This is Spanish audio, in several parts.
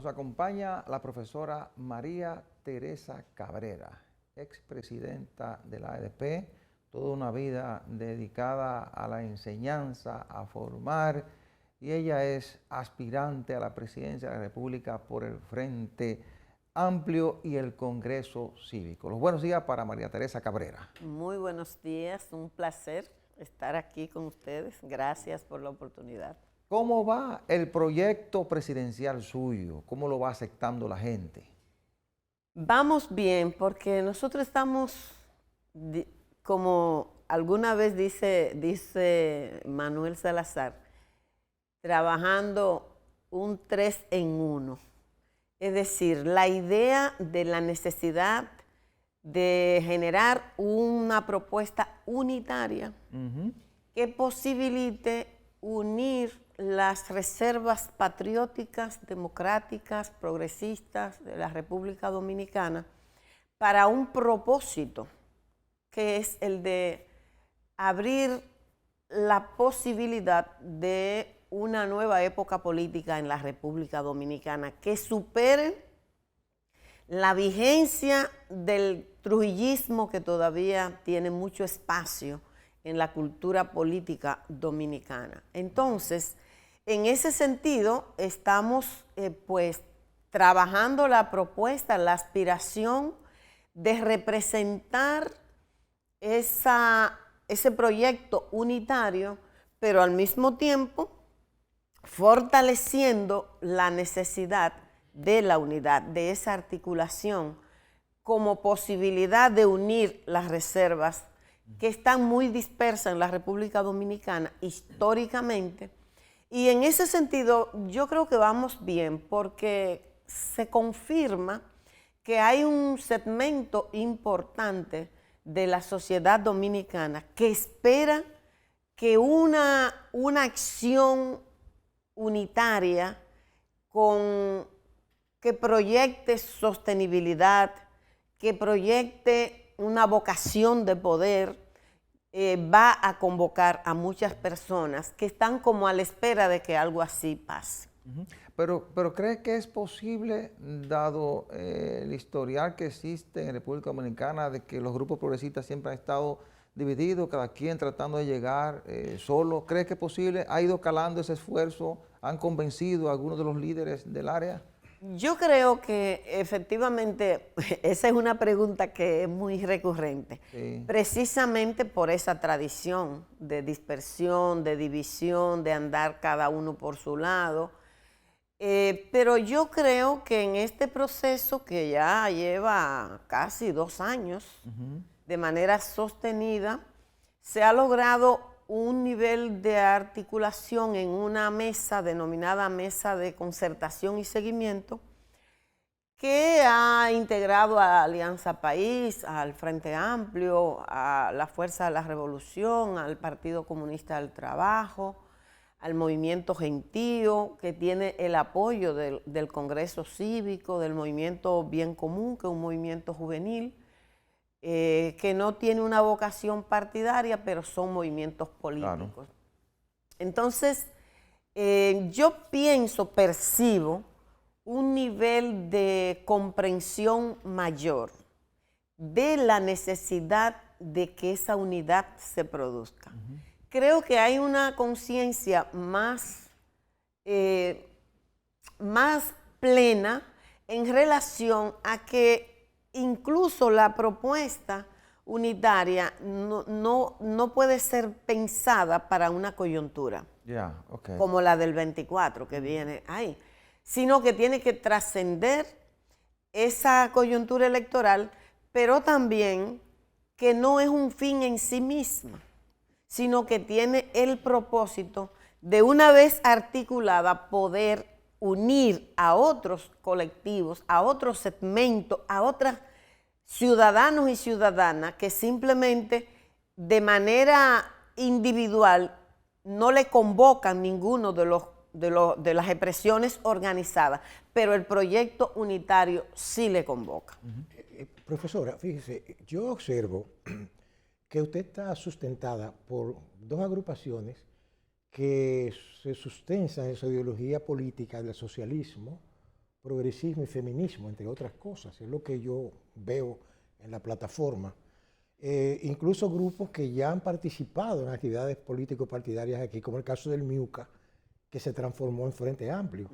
Nos acompaña la profesora María Teresa Cabrera, expresidenta de la ADP, toda una vida dedicada a la enseñanza, a formar, y ella es aspirante a la presidencia de la República por el Frente Amplio y el Congreso Cívico. Los buenos días para María Teresa Cabrera. Muy buenos días, un placer estar aquí con ustedes. Gracias por la oportunidad. ¿Cómo va el proyecto presidencial suyo? ¿Cómo lo va aceptando la gente? Vamos bien porque nosotros estamos, como alguna vez dice Manuel Salazar, trabajando un 3 en 1. Es decir, la idea de la necesidad de generar una propuesta unitaria que posibilite unir las reservas patrióticas, democráticas, progresistas de la República Dominicana para un propósito que es el de abrir la posibilidad de una nueva época política en la República Dominicana que supere la vigencia del trujillismo que todavía tiene mucho espacio en la cultura política dominicana. Entonces, en ese sentido, estamos pues trabajando la propuesta, la aspiración de representar ese proyecto unitario, pero al mismo tiempo fortaleciendo la necesidad de la unidad, de esa articulación como posibilidad de unir las reservas que están muy dispersas en la República Dominicana históricamente. Y en ese sentido yo creo que vamos bien porque se confirma que hay un segmento importante de la sociedad dominicana que espera que una acción unitaria que proyecte sostenibilidad, que proyecte una vocación de poder, va a convocar a muchas personas que están como a la espera de que algo así pase. Pero ¿cree que es posible, dado el historial que existe en República Dominicana, de que los grupos progresistas siempre han estado divididos, cada quien tratando de llegar solo? ¿Cree que es posible? ¿Ha ido calando ese esfuerzo? ¿Han convencido a algunos de los líderes del área? Yo creo que efectivamente esa es una pregunta que es muy recurrente, precisamente por esa tradición de dispersión, de división, de andar cada uno por su lado. Pero yo creo que en este proceso que ya lleva casi 2 años, de manera sostenida, se ha logrado un nivel de articulación en una mesa denominada Mesa de Concertación y Seguimiento que ha integrado a Alianza País, al Frente Amplio, a la Fuerza de la Revolución, al Partido Comunista del Trabajo, al Movimiento Gentío, que tiene el apoyo del Congreso Cívico, del Movimiento Bien Común, que es un movimiento juvenil, que no tiene una vocación partidaria, pero son movimientos políticos. Claro. Entonces, yo percibo un nivel de comprensión mayor de la necesidad de que esa unidad se produzca. Creo que hay una conciencia más plena en relación a que incluso la propuesta unitaria no puede ser pensada para una coyuntura, como la del 24 que viene ahí, sino que tiene que trascender esa coyuntura electoral, pero también que no es un fin en sí misma, sino que tiene el propósito de, una vez articulada, poder unir a otros colectivos, a otros segmentos, a otros ciudadanos y ciudadanas que simplemente de manera individual no le convocan ninguno de las expresiones organizadas, pero el proyecto unitario sí le convoca. Profesora, fíjese, yo observo que usted está sustentada por 2 agrupaciones que se sustentan en su ideología política del socialismo, progresismo y feminismo, entre otras cosas. Es lo que yo veo en la plataforma. Incluso grupos que ya han participado en actividades político-partidarias aquí, como el caso del MIUCA, que se transformó en Frente Amplio.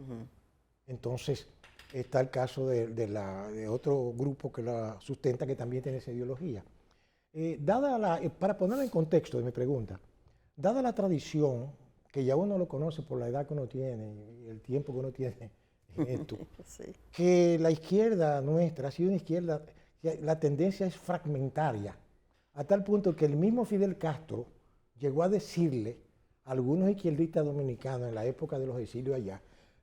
Entonces, está el caso de otro grupo que la sustenta, que también tiene esa ideología. Para ponerlo en contexto de mi pregunta, dada la tradición, que ya uno lo conoce por la edad que uno tiene y el tiempo que uno tiene en esto, sí. que la izquierda nuestra ha sido una izquierda, la tendencia es fragmentaria, a tal punto que el mismo Fidel Castro llegó a decirle a algunos izquierdistas dominicanos en la época de los exilios allá,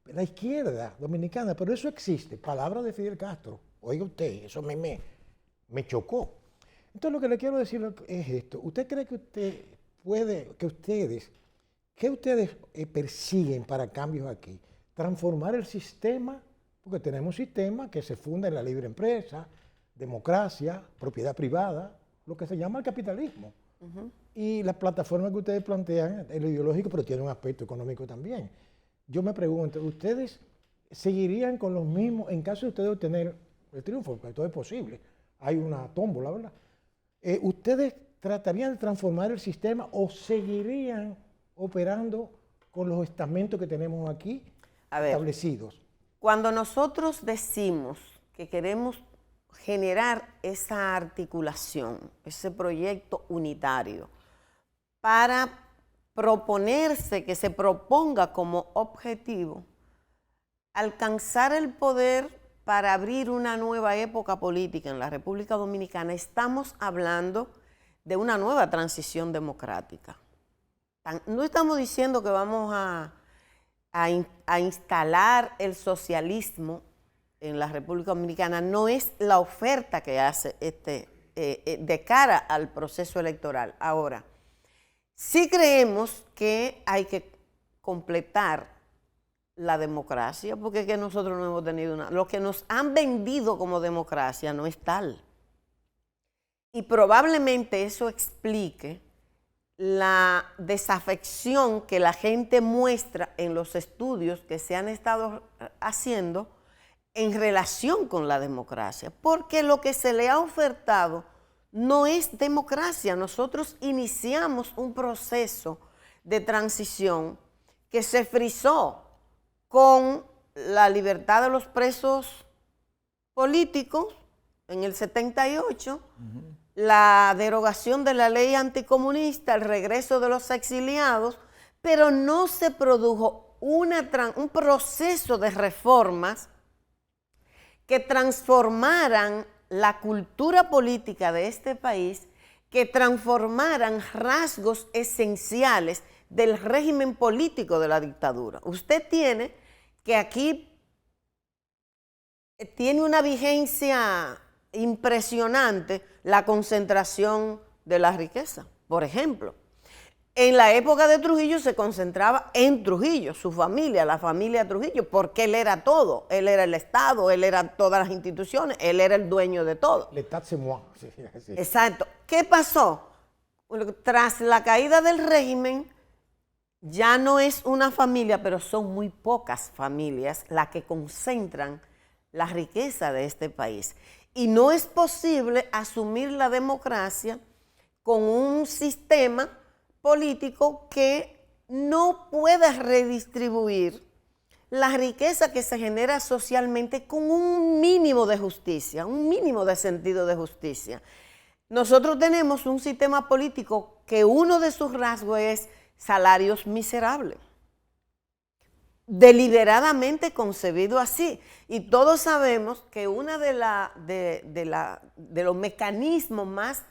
la izquierda dominicana, pero eso existe, palabras de Fidel Castro, oiga usted, eso me chocó. Entonces lo que le quiero decir es esto, ¿usted cree que ustedes persiguen para cambios aquí? Transformar el sistema, porque tenemos un sistema que se funda en la libre empresa, democracia, propiedad privada, lo que se llama el capitalismo. Y la plataforma que ustedes plantean es lo ideológico, pero tiene un aspecto económico también. Yo me pregunto, ¿ustedes seguirían con los mismos, en caso de ustedes obtener el triunfo, porque todo es posible, hay una tómbola, ¿verdad? ¿Ustedes tratarían de transformar el sistema o seguirían operando con los estamentos que tenemos aquí establecidos? Cuando nosotros decimos que queremos generar esa articulación, ese proyecto unitario, para proponerse, que se proponga como objetivo alcanzar el poder para abrir una nueva época política en la República Dominicana, estamos hablando de una nueva transición democrática. No estamos diciendo que vamos a instalar el socialismo en la República Dominicana, no es la oferta que hace de cara al proceso electoral. Ahora, sí creemos que hay que completar la democracia, porque es que nosotros no hemos tenido una... Lo que nos han vendido como democracia no es tal. Y probablemente eso explique la desafección que la gente muestra en los estudios que se han estado haciendo en relación con la democracia, porque lo que se le ha ofertado no es democracia. Nosotros iniciamos un proceso de transición que se frizó con la libertad de los presos políticos en el 78, la derogación de la ley anticomunista, el regreso de los exiliados, pero no se produjo un proceso de reformas que transformaran la cultura política de este país, que transformaran rasgos esenciales del régimen político de la dictadura. Usted tiene que aquí tiene una vigencia impresionante la concentración de la riqueza. Por ejemplo, en la época de Trujillo se concentraba en Trujillo, su familia, la familia Trujillo, porque él era todo. Él era el Estado, él era todas las instituciones, él era el dueño de todo. L'État c'est moi. Sí. Exacto. ¿Qué pasó? Tras la caída del régimen, ya no es una familia, pero son muy pocas familias las que concentran la riqueza de este país. Y no es posible asumir la democracia con un sistema político que no pueda redistribuir la riqueza que se genera socialmente con un mínimo de justicia, un mínimo de sentido de justicia. Nosotros tenemos un sistema político que uno de sus rasgos es salarios miserables, deliberadamente concebido así. Y todos sabemos que uno de los mecanismos más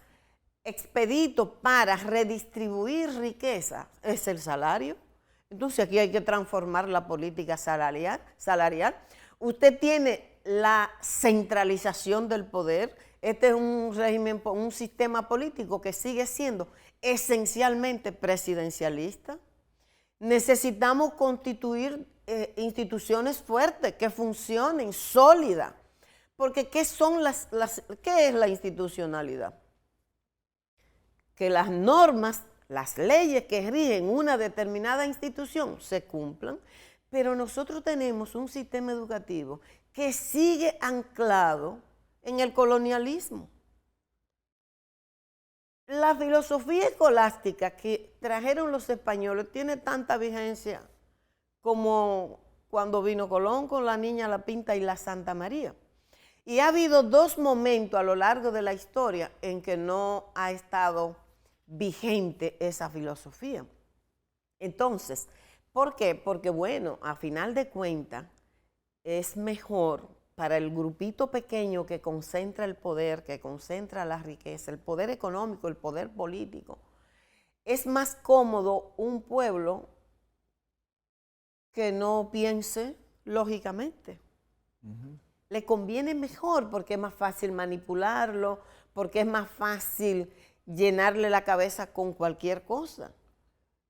expedito para redistribuir riqueza es el salario. Entonces aquí hay que transformar la política salarial. Usted tiene la centralización del poder. Este es un régimen, un sistema político que sigue siendo esencialmente presidencialista. Necesitamos constituir instituciones fuertes que funcionen, sólidas. Porque ¿qué es la institucionalidad? Que las normas, las leyes que rigen una determinada institución se cumplan, pero nosotros tenemos un sistema educativo que sigue anclado en el colonialismo. La filosofía escolástica que trajeron los españoles tiene tanta vigencia como cuando vino Colón con la Niña, la Pinta y la Santa María. Y ha habido dos momentos a lo largo de la historia en que no ha estado vigente esa filosofía. Entonces, ¿por qué? Porque, bueno, a final de cuentas, es mejor para el grupito pequeño que concentra el poder, que concentra la riqueza, el poder económico, el poder político. Es más cómodo un pueblo que no piense lógicamente. Le conviene mejor porque es más fácil manipularlo, porque es más fácil llenarle la cabeza con cualquier cosa.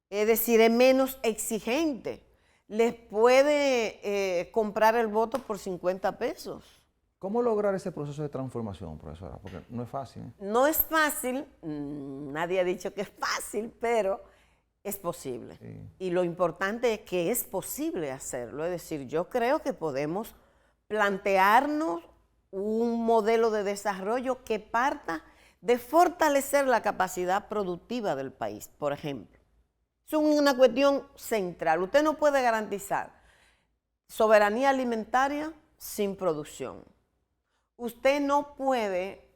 Es decir, es menos exigente. Les puede comprar el voto por 50 pesos. ¿Cómo lograr ese proceso de transformación, profesora? Porque no es fácil. No es fácil, nadie ha dicho que es fácil, pero es posible. Sí. Y lo importante es que es posible hacerlo. Es decir, yo creo que podemos plantearnos un modelo de desarrollo que parta de fortalecer la capacidad productiva del país, por ejemplo. Es una cuestión central. Usted no puede garantizar soberanía alimentaria sin producción. Usted no puede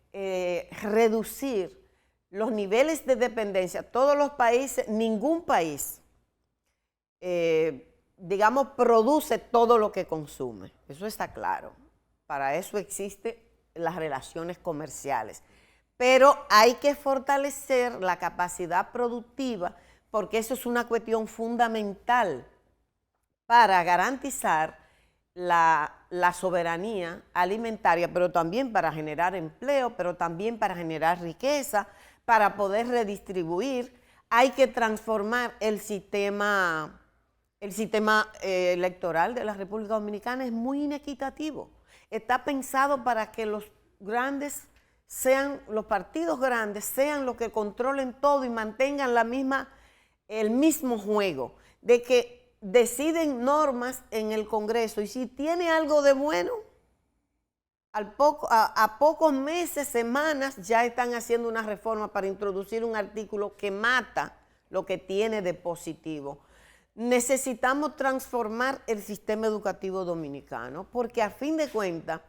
reducir los niveles de dependencia. Todos los países, ningún país, digamos, produce todo lo que consume. Eso está claro. Para eso existen las relaciones comerciales. Pero hay que fortalecer la capacidad productiva porque eso es una cuestión fundamental para garantizar la soberanía alimentaria, pero también para generar empleo, pero también para generar riqueza, para poder redistribuir. Hay que transformar el sistema electoral de la República Dominicana, es muy inequitativo. Está pensado para que los partidos grandes sean los que controlen todo y mantengan el mismo juego, de que deciden normas en el Congreso y si tiene algo de bueno, a pocos meses, semanas, ya están haciendo una reforma para introducir un artículo que mata lo que tiene de positivo. Necesitamos transformar el sistema educativo dominicano porque a fin de cuentas,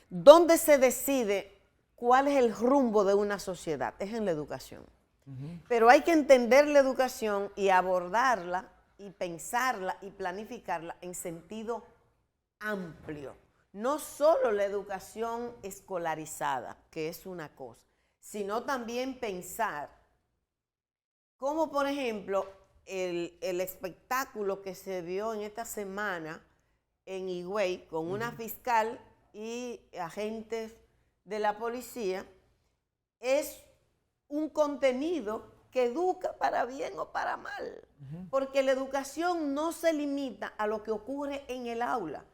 ¿dónde se decide cuál es el rumbo de una sociedad? Es en la educación. Pero hay que entender la educación y abordarla y pensarla y planificarla en sentido amplio. No solo la educación escolarizada, que es una cosa, sino también pensar cómo, por ejemplo, el espectáculo que se vio en esta semana en Higüey con una fiscal y agentes de la policía es un contenido que educa para bien o para mal, porque la educación no se limita a lo que ocurre en el aula.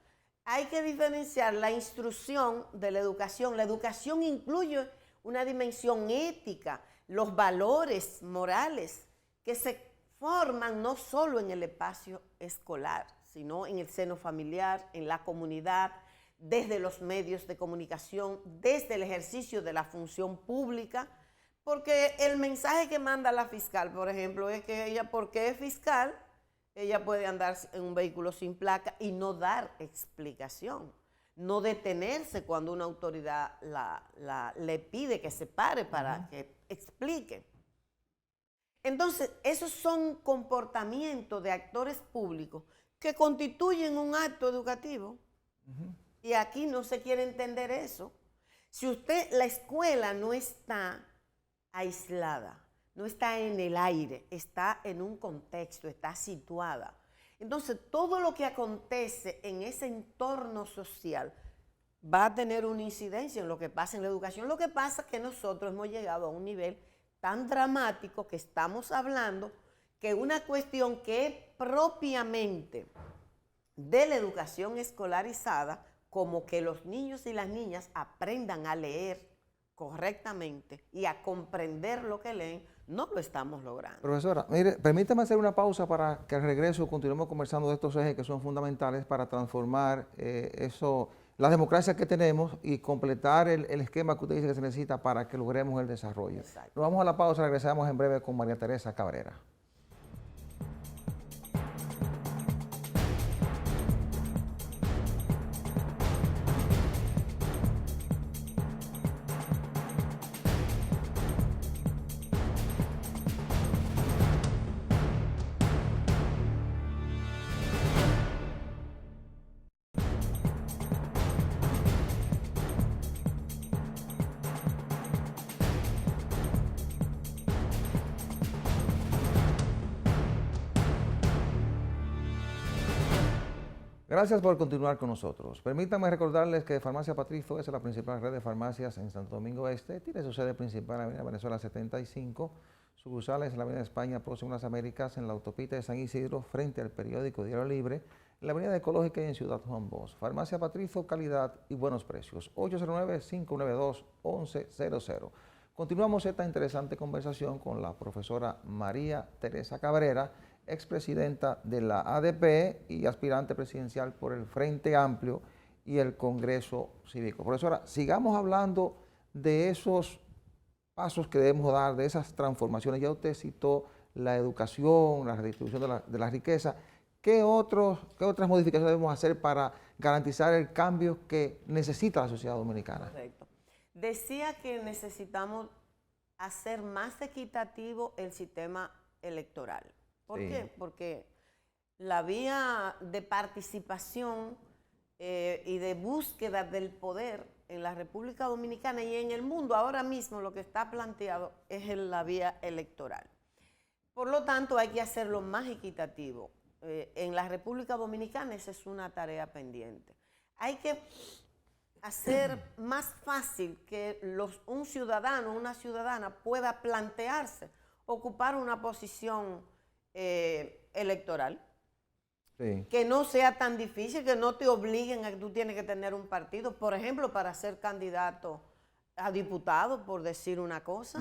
Hay que diferenciar la instrucción de la educación. La educación incluye una dimensión ética, los valores morales que se forman no solo en el espacio escolar, sino en el seno familiar, en la comunidad, desde los medios de comunicación, desde el ejercicio de la función pública, porque el mensaje que manda la fiscal, por ejemplo, es que ella, porque es fiscal, ella puede andar en un vehículo sin placa y no dar explicación, no detenerse cuando una autoridad le pide que se pare para que explique. Entonces, esos son comportamientos de actores públicos que constituyen un acto educativo. Y aquí no se quiere entender eso. Si la escuela no está aislada, no está en el aire, está en un contexto, está situada. Entonces, todo lo que acontece en ese entorno social va a tener una incidencia en lo que pasa en la educación. Lo que pasa es que nosotros hemos llegado a un nivel tan dramático que estamos hablando que una cuestión que es propiamente de la educación escolarizada, como que los niños y las niñas aprendan a leer correctamente y a comprender lo que leen, no lo estamos logrando. Profesora, mire, permítame hacer una pausa para que al regreso continuemos conversando de estos ejes que son fundamentales para transformar la democracia que tenemos y completar el esquema que usted dice que se necesita para que logremos el desarrollo. Exacto. Nos vamos a la pausa, regresamos en breve con María Teresa Cabrera. Gracias por continuar con nosotros. Permítanme recordarles que Farmacia Patricio es la principal red de farmacias en Santo Domingo Este. Tiene su sede principal en la Avenida Venezuela 75, sucursales en la Avenida España, próximo a las Américas, en la autopista de San Isidro, frente al periódico Diario Libre, en la Avenida Ecológica y en Ciudad Juan Bosch. Farmacia Patricio, calidad y buenos precios. 809-592-1100. Continuamos esta interesante conversación con la profesora María Teresa Cabrera, expresidenta de la ADP y aspirante presidencial por el Frente Amplio y el Congreso Cívico. Profesora, sigamos hablando de esos pasos que debemos dar, de esas transformaciones. Ya usted citó la educación, la redistribución de la riqueza. ¿Qué otras modificaciones debemos hacer para garantizar el cambio que necesita la sociedad dominicana? Correcto. Decía que necesitamos hacer más equitativo el sistema electoral. ¿Por qué? Porque la vía de participación y de búsqueda del poder en la República Dominicana y en el mundo ahora mismo lo que está planteado es en la vía electoral. Por lo tanto, hay que hacerlo más equitativo. En la República Dominicana esa es una tarea pendiente. Hay que hacer más fácil que un ciudadano o una ciudadana pueda plantearse ocupar una posición electoral, sí, que no sea tan difícil, que no te obliguen a que tú tienes que tener un partido, por ejemplo, para ser candidato a diputado, por decir una cosa,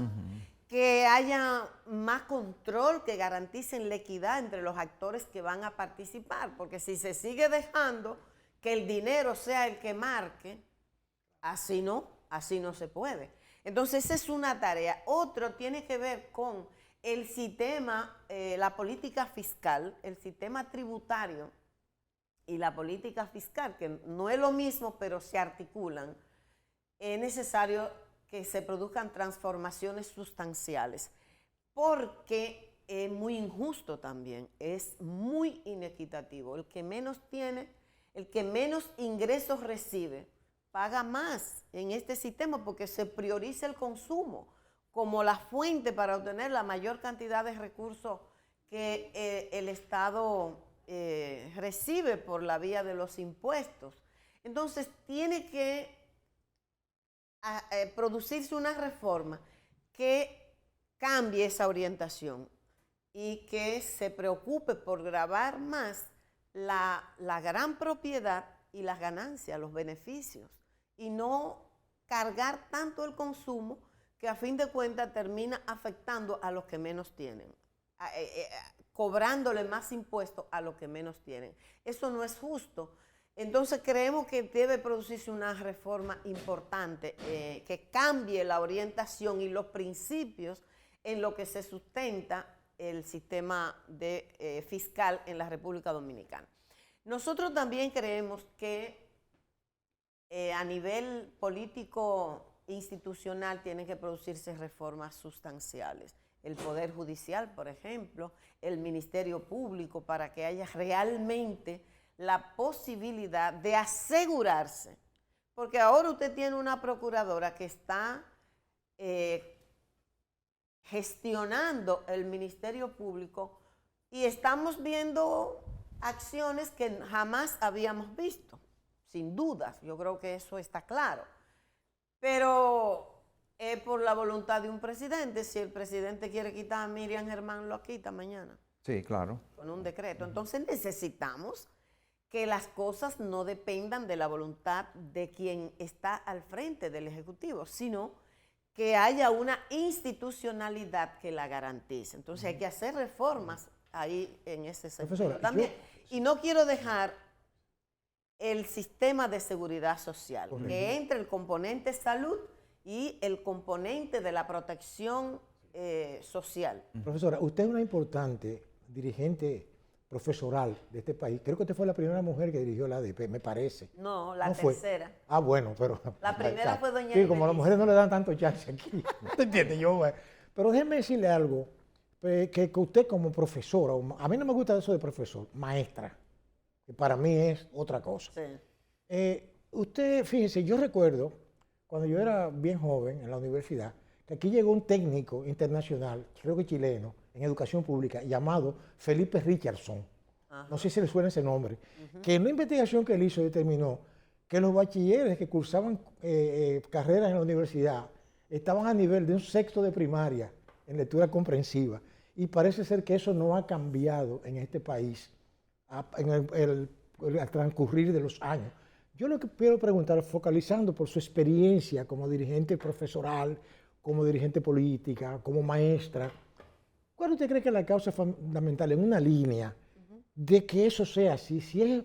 que haya más control, que garanticen la equidad entre los actores que van a participar, porque si se sigue dejando que el dinero sea el que marque, así no se puede. Entonces esa es una tarea. Otro tiene que ver con el sistema, la política fiscal, el sistema tributario y la política fiscal, que no es lo mismo, pero se articulan. Es necesario que se produzcan transformaciones sustanciales, porque es muy injusto también, es muy inequitativo. El que menos tiene, el que menos ingresos recibe, paga más en este sistema porque se prioriza el consumo como la fuente para obtener la mayor cantidad de recursos que el Estado recibe por la vía de los impuestos. Entonces, tiene que producirse una reforma que cambie esa orientación y que se preocupe por gravar más la gran propiedad y las ganancias, los beneficios, y no cargar tanto el consumo que a fin de cuentas termina afectando a los que menos tienen, cobrándole más impuestos a los que menos tienen. Eso no es justo. Entonces creemos que debe producirse una reforma importante que cambie la orientación y los principios en lo que se sustenta el sistema fiscal en la República Dominicana. Nosotros también creemos que a nivel político institucional tienen que producirse reformas sustanciales. El Poder Judicial, por ejemplo, el Ministerio Público, para que haya realmente la posibilidad de asegurarse, porque ahora usted tiene una procuradora que está gestionando el Ministerio Público y estamos viendo acciones que jamás habíamos visto, sin dudas, yo creo que eso está claro. Pero es por la voluntad de un presidente. Si el presidente quiere quitar a Miriam Germán, lo quita mañana. Sí, claro. Con un decreto. Entonces necesitamos que las cosas no dependan de la voluntad de quien está al frente del Ejecutivo, sino que haya una institucionalidad que la garantice. Entonces hay que hacer reformas ahí en ese sentido. Profesora, también. Y no quiero dejar el sistema de seguridad social, que entre el componente salud y el componente de la protección social. Profesora, usted es una importante dirigente profesoral de este país. Creo que usted fue la primera mujer que dirigió la ADP, me parece. No, la ¿No tercera. Fue? Ah, bueno, pero... La primera fue doña Sí, como a las Ibeliz. mujeres no le dan tanto chance aquí. ¿Te entiendes? Pero déjeme decirle algo, que usted como profesora, a mí no me gusta eso de profesor, maestra, que para mí es otra cosa. Sí. Usted, fíjese, yo recuerdo, cuando yo era bien joven en la universidad, que aquí llegó un técnico internacional, creo que chileno, en educación pública, llamado Felipe Richardson. Ajá. No sé si le suena ese nombre. Que en una investigación que él hizo determinó que los bachilleres que cursaban carreras en la universidad estaban a nivel de un sexto de primaria en lectura comprensiva. Y parece ser que eso no ha cambiado en este país al transcurrir de los años. Yo lo que quiero preguntar, focalizando por su experiencia como dirigente profesoral, como dirigente política, como maestra, ¿cuál usted cree que es la causa fundamental en una línea de que eso sea así? Si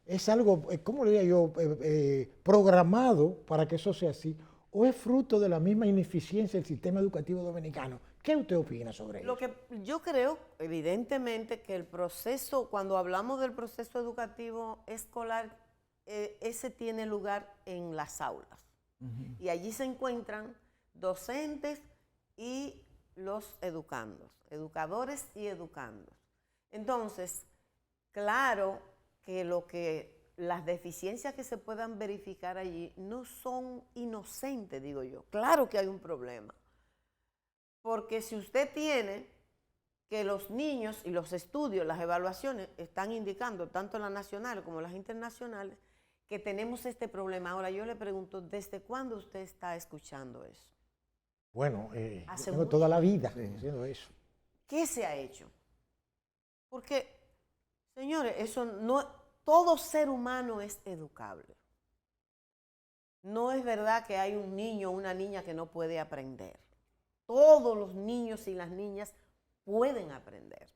es algo, ¿cómo le diría yo?, programado para que eso sea así, o es fruto de la misma ineficiencia del sistema educativo dominicano. ¿Qué usted opina sobre eso? Lo que yo creo, evidentemente, que el proceso, cuando hablamos del proceso educativo escolar, ese tiene lugar en las aulas. Y allí se encuentran docentes y los educandos, educadores y educandos. Entonces, claro que las deficiencias que se puedan verificar allí no son inocentes, digo yo. Claro que hay un problema. Porque si usted tiene que los niños y los estudios, las evaluaciones están indicando, tanto las nacionales como las internacionales, que tenemos este problema. Ahora yo le pregunto, ¿desde cuándo usted está escuchando eso? Bueno, tengo toda la vida haciendo eso. ¿Qué se ha hecho? Porque, señores, eso no, todo ser humano es educable. No es verdad que hay un niño o una niña que no puede aprender. Todos los niños y las niñas pueden aprender.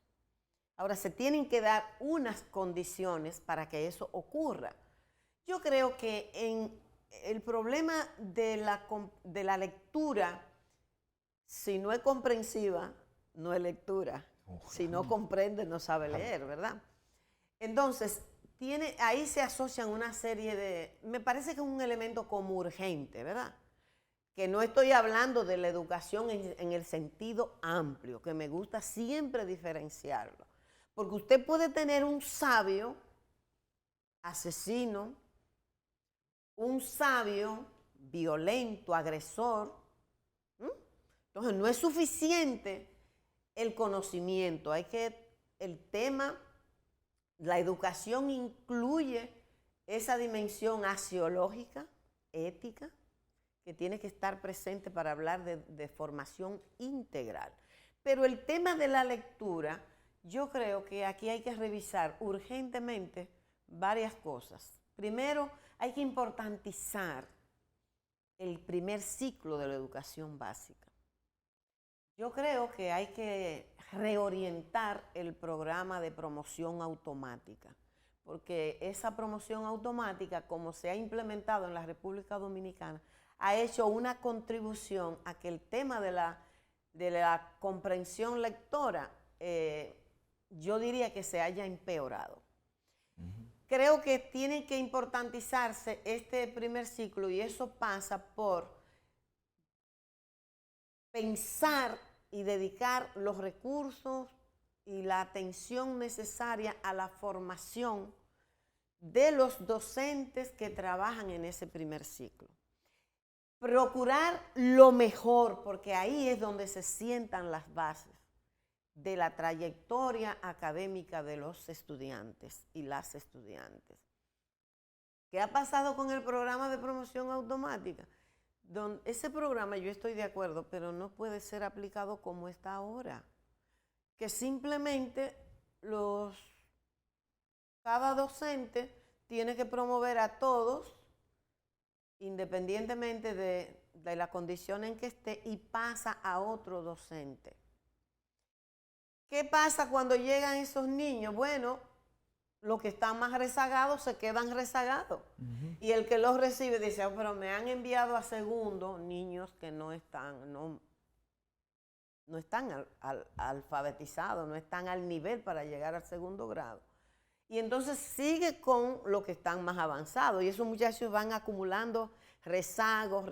Ahora, se tienen que dar unas condiciones para que eso ocurra. Yo creo que en el problema de la lectura, si no es comprensiva, no es lectura. Si no comprende, no sabe leer, ¿verdad? Entonces, ahí se asocian una serie de... Me parece que es un elemento como urgente, ¿verdad? Que no estoy hablando de la educación en el sentido amplio, que me gusta siempre diferenciarlo. Porque usted puede tener un sabio asesino, un sabio violento, agresor. Entonces, no es suficiente el conocimiento. El tema, la educación incluye esa dimensión axiológica, ética, que tiene que estar presente para hablar de formación integral. Pero el tema de la lectura, yo creo que aquí hay que revisar urgentemente varias cosas. Primero, hay que importantizar el primer ciclo de la educación básica. Yo creo que hay que reorientar el programa de promoción automática, porque esa promoción automática, como se ha implementado en la República Dominicana, ha hecho una contribución a que el tema de la comprensión lectora, yo diría que se haya empeorado. Creo que tiene que importantizarse este primer ciclo y eso pasa por pensar y dedicar los recursos y la atención necesaria a la formación de los docentes que trabajan en ese primer ciclo. Procurar lo mejor, porque ahí es donde se sientan las bases de la trayectoria académica de los estudiantes y las estudiantes. ¿Qué ha pasado con el programa de promoción automática? Ese programa, yo estoy de acuerdo, pero no puede ser aplicado como está ahora. Que simplemente cada docente tiene que promover a todos independientemente de la condición en que esté, y pasa a otro docente. ¿Qué pasa cuando llegan esos niños? Bueno, los que están más rezagados se quedan rezagados. Y el que los recibe dice, oh, pero me han enviado a segundo niños que no están alfabetizados, no están al nivel para llegar al segundo grado. Y entonces sigue con los que están más avanzados. Y esos muchachos van acumulando rezagos,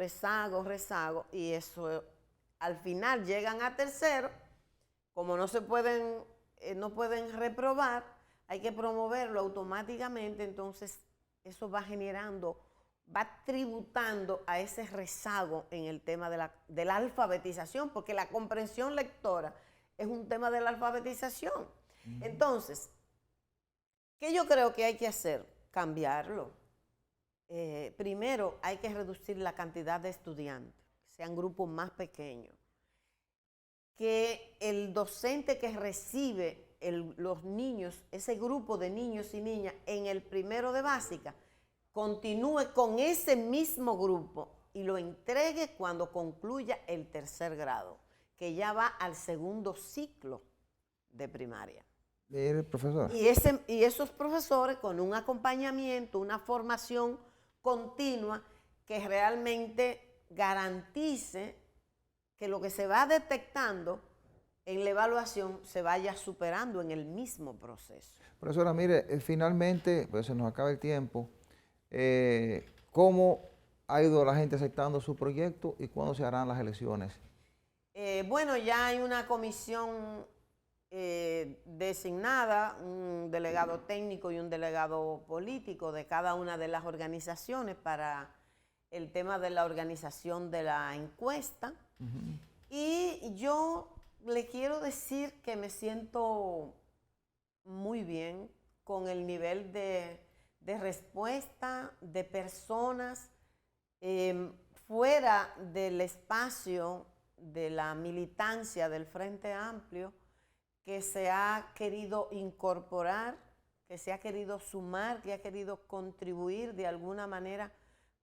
y eso al final llegan a tercero. Como no pueden reprobar, hay que promoverlo automáticamente, entonces eso va tributando a ese rezago en el tema de la alfabetización, porque la comprensión lectora es un tema de la alfabetización. Entonces, ¿qué yo creo que hay que hacer? Cambiarlo. Primero, hay que reducir la cantidad de estudiantes, que sean grupos más pequeños. Que el docente que recibe los niños, ese grupo de niños y niñas en el primero de básica, continúe con ese mismo grupo y lo entregue cuando concluya el tercer grado, que ya va al segundo ciclo de primaria. Profesor. Y esos profesores con un acompañamiento, una formación continua que realmente garantice que lo que se va detectando en la evaluación se vaya superando en el mismo proceso. Profesora, mire, finalmente, pues se nos acaba el tiempo, ¿cómo ha ido la gente aceptando su proyecto y cuándo se harán las elecciones? Bueno, ya hay una comisión designada, un delegado técnico y un delegado político de cada una de las organizaciones para el tema de la organización de la encuesta. Y yo le quiero decir que me siento muy bien con el nivel de respuesta de personas fuera del espacio de la militancia del Frente Amplio, que se ha querido incorporar, que se ha querido sumar, que ha querido contribuir de alguna manera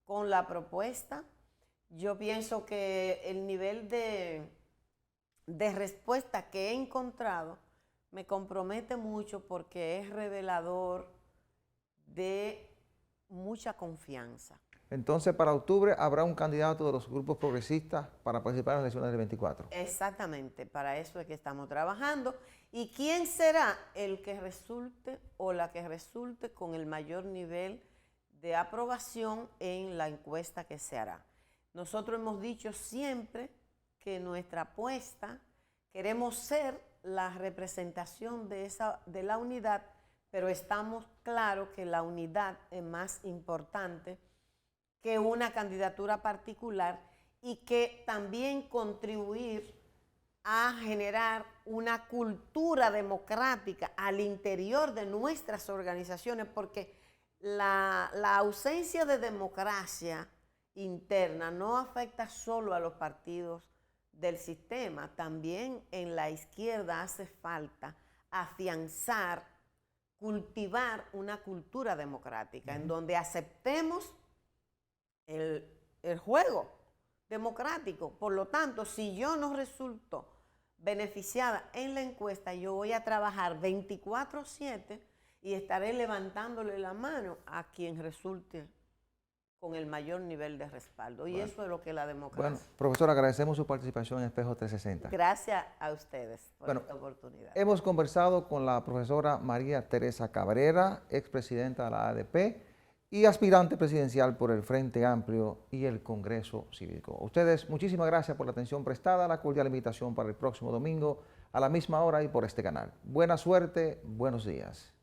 con la propuesta. Yo pienso que el nivel de respuesta que he encontrado me compromete mucho porque es revelador de mucha confianza. Entonces, para octubre habrá un candidato de los grupos progresistas para participar en las elecciones del 24. Exactamente, para eso es que estamos trabajando. ¿Y quién será el que resulte o la que resulte con el mayor nivel de aprobación en la encuesta que se hará? Nosotros hemos dicho siempre que nuestra apuesta, queremos ser la representación de la unidad, pero estamos claros que la unidad es más importante que una candidatura particular y que también contribuir a generar una cultura democrática al interior de nuestras organizaciones, porque la ausencia de democracia interna no afecta solo a los partidos del sistema, también en la izquierda hace falta afianzar, cultivar una cultura democrática en donde aceptemos el juego democrático. Por lo tanto, si yo no resulto beneficiada en la encuesta, yo voy a trabajar 24/7 y estaré levantándole la mano a quien resulte con el mayor nivel de respaldo. Y eso es lo que la democracia. Bueno, profesor, agradecemos su participación en Espejo 360. Gracias a ustedes por esta oportunidad. Hemos conversado con la profesora María Teresa Cabrera, expresidenta de la ADP y aspirante presidencial por el Frente Amplio y el Congreso Cívico. A ustedes, muchísimas gracias por la atención prestada, la cordial invitación para el próximo domingo a la misma hora y por este canal. Buena suerte, buenos días.